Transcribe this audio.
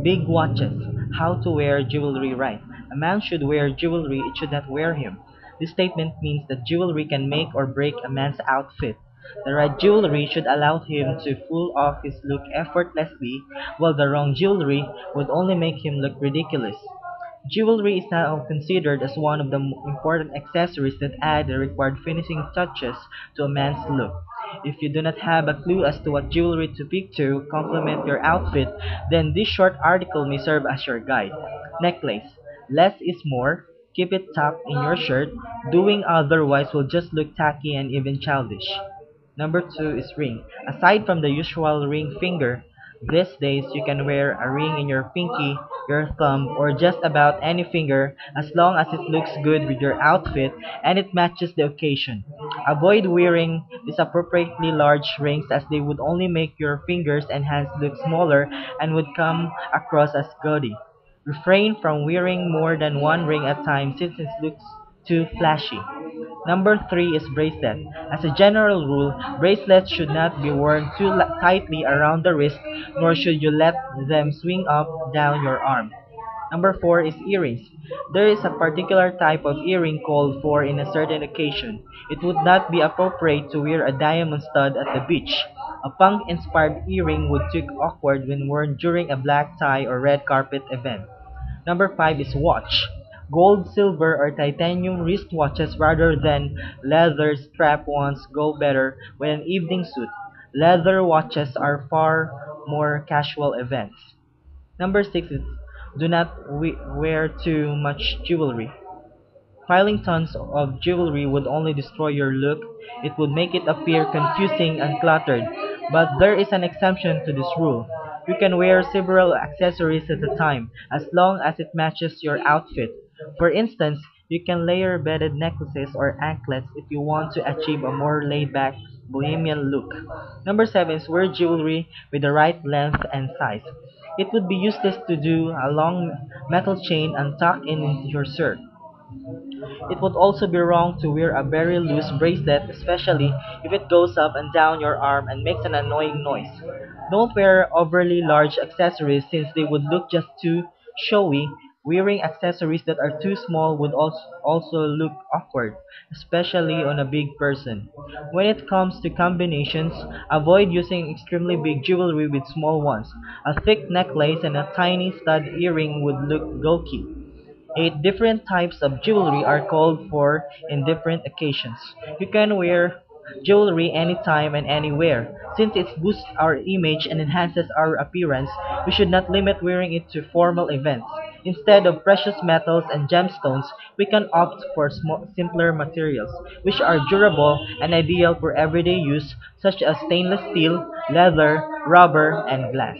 Big watches. How to wear jewelry right. A man should wear jewelry, it should not wear him. This statement means that jewelry can make or break a man's outfit. The right jewelry should allow him to pull off his look effortlessly, while the wrong jewelry would only make him look ridiculous. Jewelry is now considered as one of the important accessories that add the required finishing touches to a man's look. If you do not have a clue as to what jewelry to pick to complement your outfit, then this short article may serve as your guide. Necklace. Less is more. Keep it tucked in your shirt. Doing otherwise will just look tacky and even childish. Number two is ring. Aside from the usual ring finger, these days you can wear a ring in your pinky, your thumb, or just about any finger as long as it looks good with your outfit and it matches the occasion. Avoid wearing disappropriately large rings as they would only make your fingers and hands look smaller and would come across as gaudy. Refrain from wearing more than one ring at a time since it looks too flashy. Number three is bracelet. As a general rule, bracelets should not be worn too tightly around the wrist, nor should you let them swing up down your arm. Number four is earrings. There is a particular type of earring called for in a certain occasion. It would not be appropriate to wear a diamond stud at the beach. A punk-inspired earring would look awkward when worn during a black tie or red carpet event. Number five is watch. Gold, silver, or titanium wristwatches rather than leather strap ones go better with an evening suit. Leather watches are far more casual events. Number six is do not wear too much jewelry. Piling tons of jewelry would only destroy your look. It would make it appear confusing and cluttered. But there is an exception to this rule. You can wear several accessories at a time, as long as it matches your outfit. For instance, you can layer beaded necklaces or anklets if you want to achieve a more laid-back bohemian look. Number seven is wear jewelry with the right length and size. It would be useless to do a long metal chain and tuck in into your shirt. It would also be wrong to wear a very loose bracelet, especially if it goes up and down your arm and makes an annoying noise. Don't wear overly large accessories since they would look just too showy. Wearing accessories that are too small would also look awkward, especially on a big person. When it comes to combinations, avoid using extremely big jewelry with small ones. A thick necklace and a tiny stud earring would look gawky. Eight different types of jewelry are called for in different occasions. You can wear jewelry anytime and anywhere. Since it boosts our image and enhances our appearance, we should not limit wearing it to formal events. Instead of precious metals and gemstones, we can opt for simpler materials, which are durable and ideal for everyday use, such as stainless steel, leather, rubber, and glass.